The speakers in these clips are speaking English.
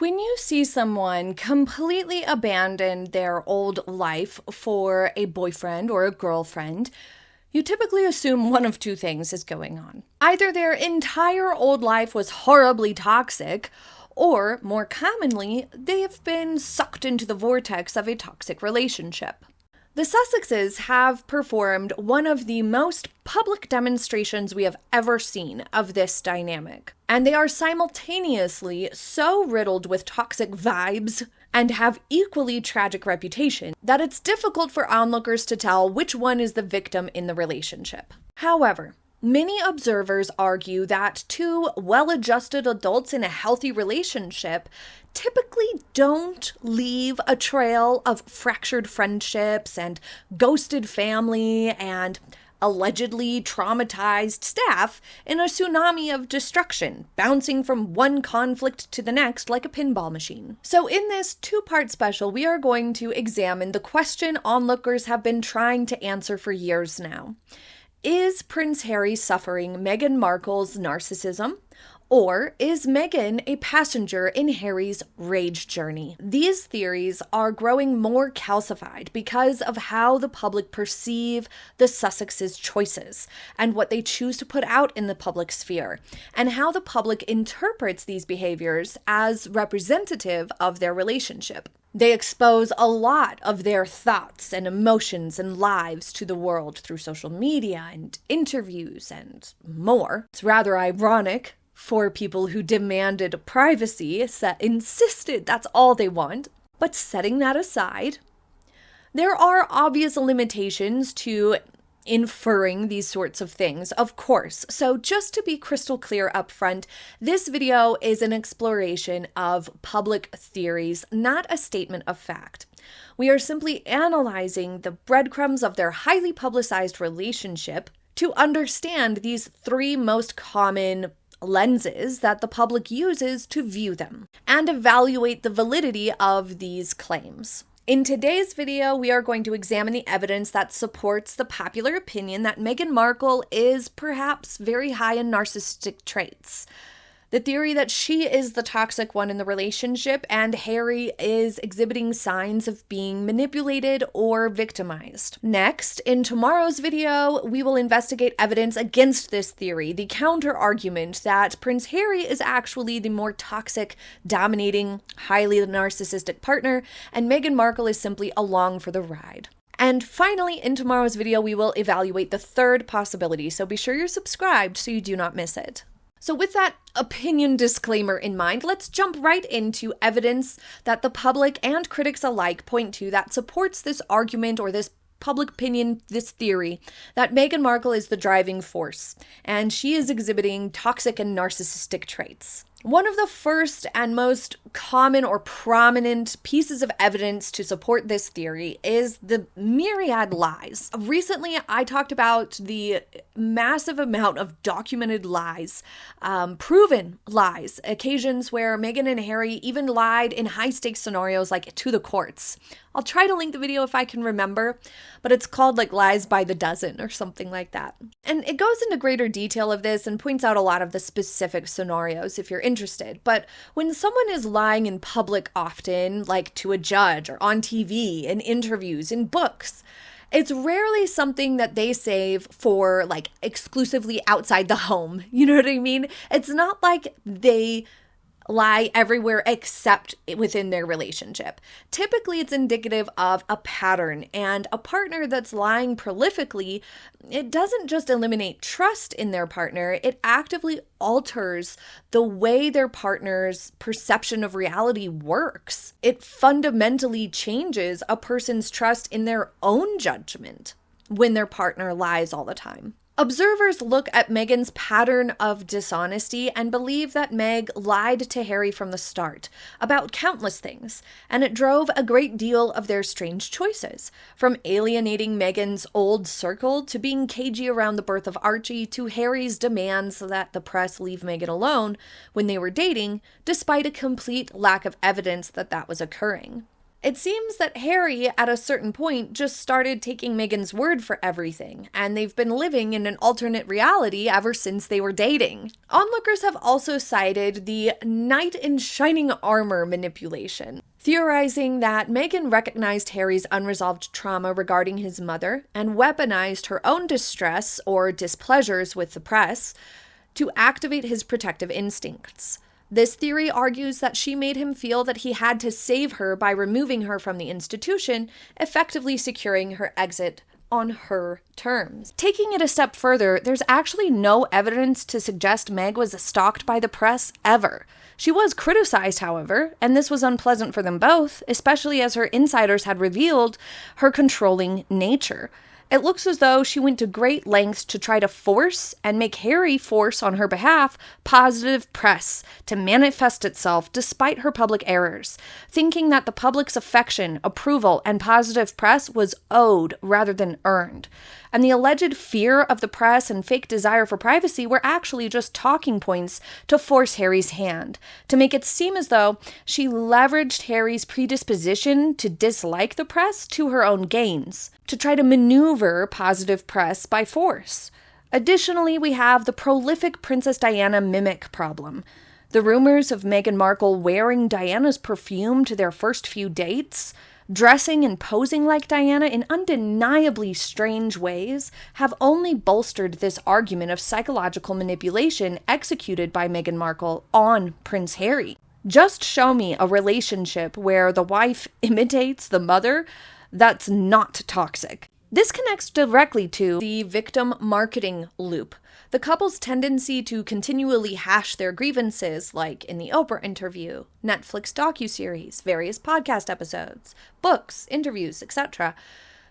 When you see someone completely abandon their old life for a boyfriend or a girlfriend, you typically assume one of two things is going on. Either their entire old life was horribly toxic, or, more commonly, they have been sucked into the vortex of a toxic relationship. The Sussexes have performed one of the most public demonstrations we have ever seen of this dynamic, and they are simultaneously so riddled with toxic vibes and have equally tragic reputation that it's difficult for onlookers to tell which one is the victim in the relationship. However, many observers argue that two well-adjusted adults in a healthy relationship typically don't leave a trail of fractured friendships and ghosted family and allegedly traumatized staff in a tsunami of destruction, bouncing from one conflict to the next like a pinball machine. So in this two-part special, we are going to examine the question onlookers have been trying to answer for years now. Is Prince Harry suffering Meghan Markle's narcissism? Or is Meghan a passenger in Harry's rage journey? These theories are growing more calcified because of how the public perceive the Sussexes' choices and what they choose to put out in the public sphere, and how the public interprets these behaviors as representative of their relationship. They expose a lot of their thoughts and emotions and lives to the world through social media and interviews and more. It's rather ironic for people who demanded privacy, insisted that's all they want. But setting that aside, there are obvious limitations to inferring these sorts of things, of course. So just to be crystal clear up front, this video is an exploration of public theories, not a statement of fact. We are simply analyzing the breadcrumbs of their highly publicized relationship to understand these three most common lenses that the public uses to view them and evaluate the validity of these claims. In today's video, we are going to examine the evidence that supports the popular opinion that Meghan Markle is perhaps very high in narcissistic traits. The theory that she is the toxic one in the relationship and Harry is exhibiting signs of being manipulated or victimized. Next, in tomorrow's video, we will investigate evidence against this theory, the counter-argument that Prince Harry is actually the more toxic, dominating, highly narcissistic partner, and Meghan Markle is simply along for the ride. And finally, in tomorrow's video, we will evaluate the third possibility, so be sure you're subscribed so you do not miss it. So with that opinion disclaimer in mind, let's jump right into evidence that the public and critics alike point to that supports this argument or this public opinion, this theory, that Meghan Markle is the driving force, and she is exhibiting toxic and narcissistic traits. One of the first and most common or prominent pieces of evidence to support this theory is the myriad lies. Recently, I talked about the massive amount of documented lies, proven lies, occasions where Meghan and Harry even lied in high-stakes scenarios like to the courts. I'll try to link the video if I can remember, but it's called like Lies by the Dozen or something like that. And it goes into greater detail of this and points out a lot of the specific scenarios if you're interested. But when someone is lying in public often, like to a judge or on TV, in interviews, in books, it's rarely something that they save for like exclusively outside the home. You know what I mean? It's not like they lie everywhere except within their relationship. Typically, it's indicative of a pattern, and a partner that's lying prolifically, it doesn't just eliminate trust in their partner, it actively alters the way their partner's perception of reality works. It fundamentally changes a person's trust in their own judgment when their partner lies all the time. Observers look at Meghan's pattern of dishonesty and believe that Meg lied to Harry from the start about countless things, and it drove a great deal of their strange choices, from alienating Meghan's old circle to being cagey around the birth of Archie to Harry's demands that the press leave Meghan alone when they were dating, despite a complete lack of evidence that that was occurring. It seems that Harry, at a certain point, just started taking Meghan's word for everything, and they've been living in an alternate reality ever since they were dating. Onlookers have also cited the knight in shining armor manipulation, theorizing that Meghan recognized Harry's unresolved trauma regarding his mother and weaponized her own distress or displeasures with the press to activate his protective instincts. This theory argues that she made him feel that he had to save her by removing her from the institution, effectively securing her exit on her terms. Taking it a step further, there's actually no evidence to suggest Meg was stalked by the press ever. She was criticized, however, and this was unpleasant for them both, especially as her insiders had revealed her controlling nature. It looks as though she went to great lengths to try to force and make Harry force on her behalf positive press to manifest itself despite her public errors, thinking that the public's affection, approval, and positive press was owed rather than earned. And the alleged fear of the press and fake desire for privacy were actually just talking points to force Harry's hand, to make it seem as though she leveraged Harry's predisposition to dislike the press to her own gains, to try to maneuver positive press by force. Additionally, we have the prolific Princess Diana mimic problem. The rumors of Meghan Markle wearing Diana's perfume to their first few dates, dressing and posing like Diana in undeniably strange ways, have only bolstered this argument of psychological manipulation executed by Meghan Markle on Prince Harry. Just show me a relationship where the wife imitates the mother that's not toxic. This connects directly to the victim marketing loop. The couple's tendency to continually hash their grievances, like in the Oprah interview, Netflix docuseries, various podcast episodes, books, interviews, etc.,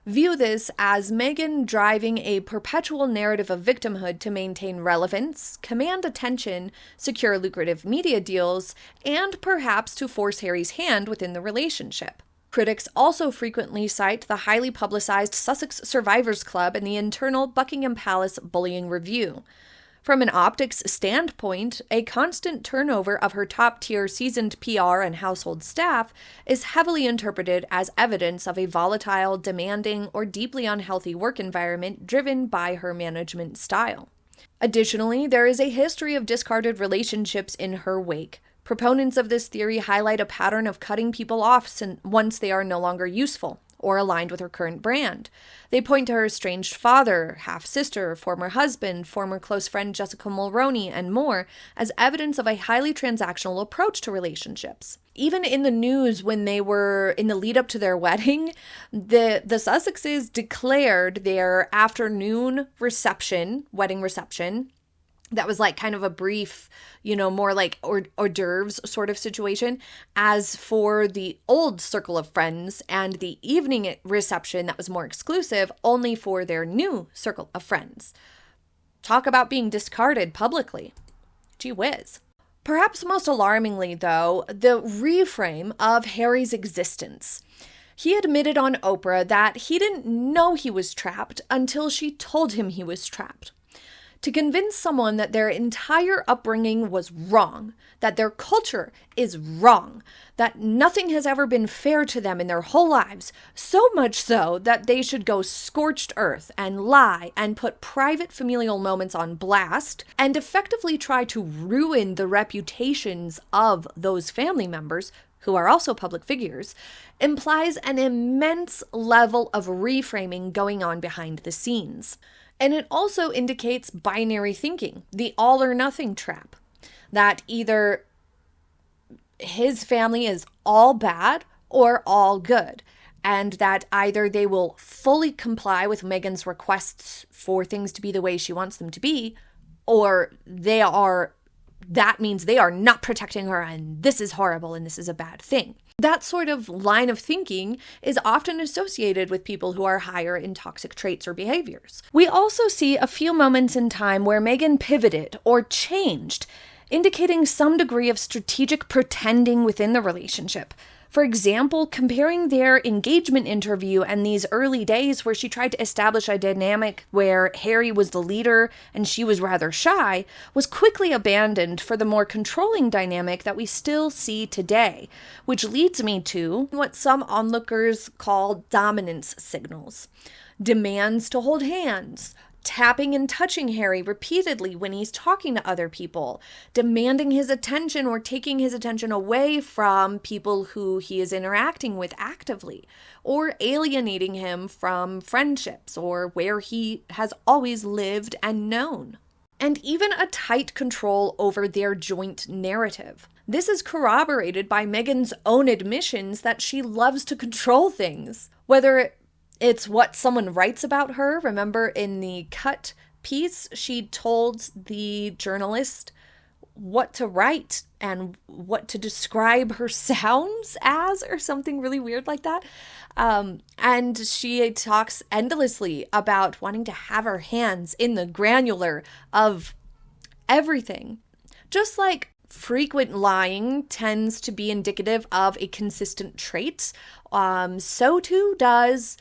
view this as Meghan driving a perpetual narrative of victimhood to maintain relevance, command attention, secure lucrative media deals, and perhaps to force Harry's hand within the relationship. Critics also frequently cite the highly publicized Sussex Survivors Club and the internal Buckingham Palace bullying review. From an optics standpoint, a constant turnover of her top-tier seasoned PR and household staff is heavily interpreted as evidence of a volatile, demanding, or deeply unhealthy work environment driven by her management style. Additionally, there is a history of discarded relationships in her wake. Proponents of this theory highlight a pattern of cutting people off once they are no longer useful or aligned with her current brand. They point to her estranged father, half-sister, former husband, former close friend Jessica Mulroney, and more as evidence of a highly transactional approach to relationships. Even in the news when they were in the lead up to their wedding, the Sussexes declared their afternoon reception, wedding reception, that was like kind of a brief, more like hors d'oeuvres sort of situation, as for the old circle of friends, and the evening reception that was more exclusive only for their new circle of friends. Talk about being discarded publicly. Gee whiz. Perhaps most alarmingly, though, the reframe of Harry's existence. He admitted on Oprah that he didn't know he was trapped until she told him he was trapped. To convince someone that their entire upbringing was wrong, that their culture is wrong, that nothing has ever been fair to them in their whole lives, so much so that they should go scorched earth and lie and put private familial moments on blast and effectively try to ruin the reputations of those family members, who are also public figures, implies an immense level of reframing going on behind the scenes. And it also indicates binary thinking, the all or nothing trap, that either his family is all bad or all good, and that either they will fully comply with Meghan's requests for things to be the way she wants them to be, or that means they are not protecting her and this is horrible and this is a bad thing. That sort of line of thinking is often associated with people who are higher in toxic traits or behaviors. We also see a few moments in time where Meghan pivoted or changed indicating some degree of strategic pretending within the relationship. For example, comparing their engagement interview and these early days where she tried to establish a dynamic where Harry was the leader and she was rather shy, was quickly abandoned for the more controlling dynamic that we still see today, which leads me to what some onlookers call dominance signals. Demands to hold hands, tapping and touching Harry repeatedly when he's talking to other people, demanding his attention or taking his attention away from people who he is interacting with actively, or alienating him from friendships or where he has always lived and known. And even a tight control over their joint narrative. This is corroborated by Meghan's own admissions that she loves to control things, whether it's what someone writes about her. Remember in the Cut piece, she told the journalist what to write and what to describe her sounds as, or something really weird like that. And she talks endlessly about wanting to have her hands in the granular of everything. Just like frequent lying tends to be indicative of a consistent trait, so too does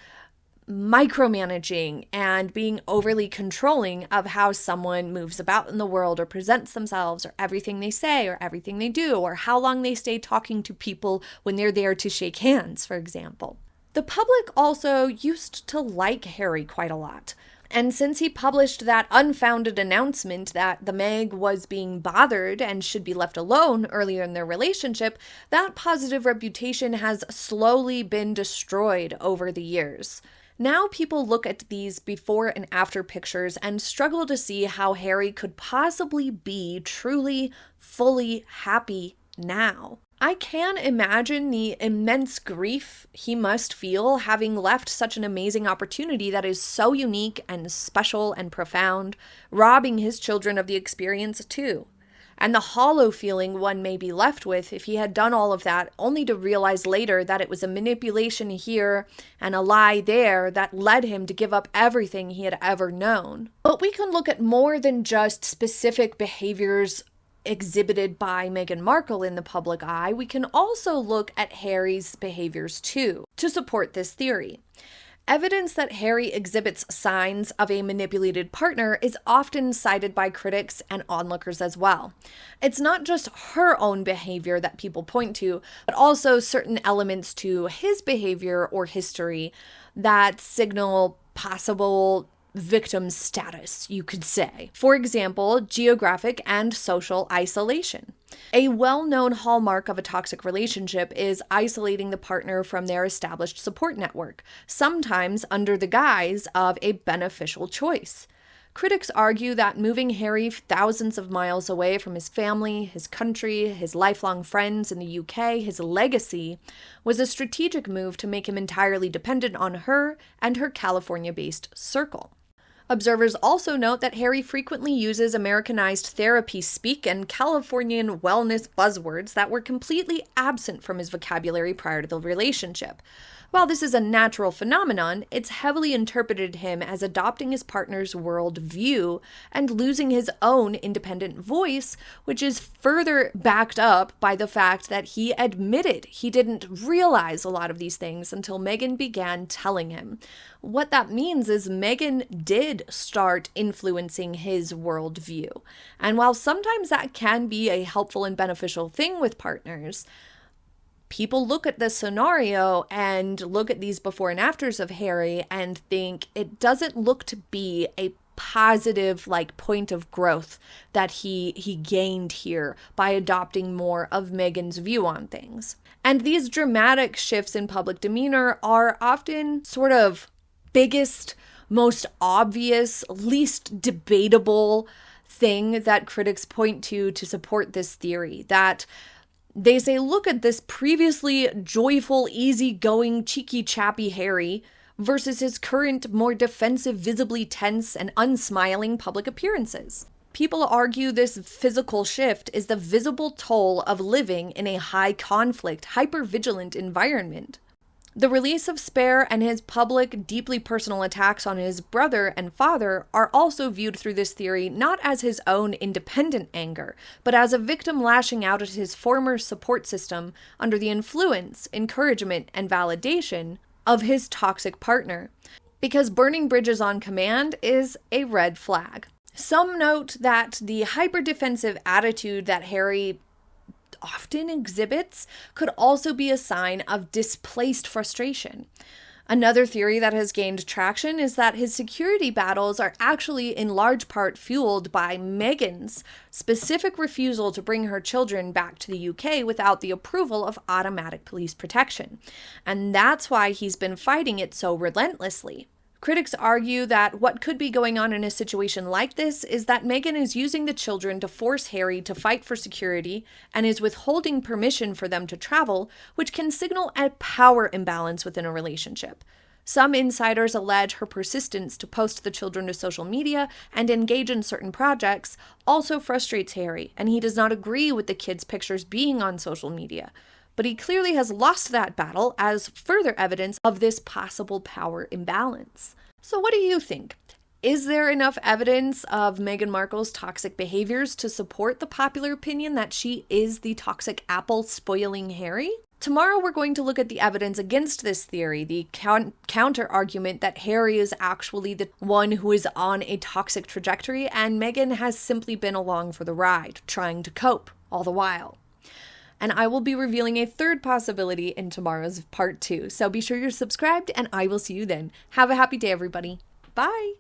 micromanaging and being overly controlling of how someone moves about in the world or presents themselves, or everything they say or everything they do, or how long they stay talking to people when they're there to shake hands, for example. The public also used to like Harry quite a lot. And since he published that unfounded announcement that the Meg was being bothered and should be left alone earlier in their relationship, that positive reputation has slowly been destroyed over the years. Now people look at these before and after pictures and struggle to see how Harry could possibly be truly, fully happy now. I can imagine the immense grief he must feel having left such an amazing opportunity that is so unique and special and profound, robbing his children of the experience too. And the hollow feeling one may be left with if he had done all of that, only to realize later that it was a manipulation here and a lie there that led him to give up everything he had ever known. But we can look at more than just specific behaviors exhibited by Meghan Markle in the public eye. We can also look at Harry's behaviors too, to support this theory. Evidence that Harry exhibits signs of a manipulated partner is often cited by critics and onlookers as well. It's not just her own behavior that people point to, but also certain elements to his behavior or history that signal possible victim status, you could say. For example, geographic and social isolation. A well-known hallmark of a toxic relationship is isolating the partner from their established support network, sometimes under the guise of a beneficial choice. Critics argue that moving Harry thousands of miles away from his family, his country, his lifelong friends in the UK, his legacy, was a strategic move to make him entirely dependent on her and her California-based circle. Observers also note that Harry frequently uses Americanized therapy speak and Californian wellness buzzwords that were completely absent from his vocabulary prior to the relationship. While this is a natural phenomenon, it's heavily interpreted him as adopting his partner's world view and losing his own independent voice, which is further backed up by the fact that he admitted he didn't realize a lot of these things until Meghan began telling him. What that means is Meghan did start influencing his worldview. And while sometimes that can be a helpful and beneficial thing with partners, people look at this scenario and look at these before and afters of Harry and think it doesn't look to be a positive point of growth that he gained here by adopting more of Meghan's view on things. And these dramatic shifts in public demeanor are often sort of biggest, most obvious, least debatable thing that critics point to support this theory, that they say, look at this previously joyful, easygoing, cheeky, chappy Harry versus his current, more defensive, visibly tense, and unsmiling public appearances. People argue this physical shift is the visible toll of living in a high-conflict, hyper-vigilant environment. The release of Spare and his public, deeply personal attacks on his brother and father are also viewed through this theory not as his own independent anger, but as a victim lashing out at his former support system under the influence, encouragement, and validation of his toxic partner. Because burning bridges on command is a red flag. Some note that the hyper-defensive attitude that Harry often exhibits could also be a sign of displaced frustration. Another theory that has gained traction is that his security battles are actually in large part fueled by Meghan's specific refusal to bring her children back to the UK without the approval of automatic police protection. And that's why he's been fighting it so relentlessly. Critics argue that what could be going on in a situation like this is that Meghan is using the children to force Harry to fight for security and is withholding permission for them to travel, which can signal a power imbalance within a relationship. Some insiders allege her persistence to post the children to social media and engage in certain projects also frustrates Harry, and he does not agree with the kids' pictures being on social media. But he clearly has lost that battle as further evidence of this possible power imbalance. So what do you think? Is there enough evidence of Meghan Markle's toxic behaviors to support the popular opinion that she is the toxic apple spoiling Harry? Tomorrow we're going to look at the evidence against this theory, the counter-argument that Harry is actually the one who is on a toxic trajectory and Meghan has simply been along for the ride, trying to cope all the while. And I will be revealing a third possibility in tomorrow's part 2. So be sure you're subscribed and I will see you then. Have a happy day, everybody. Bye.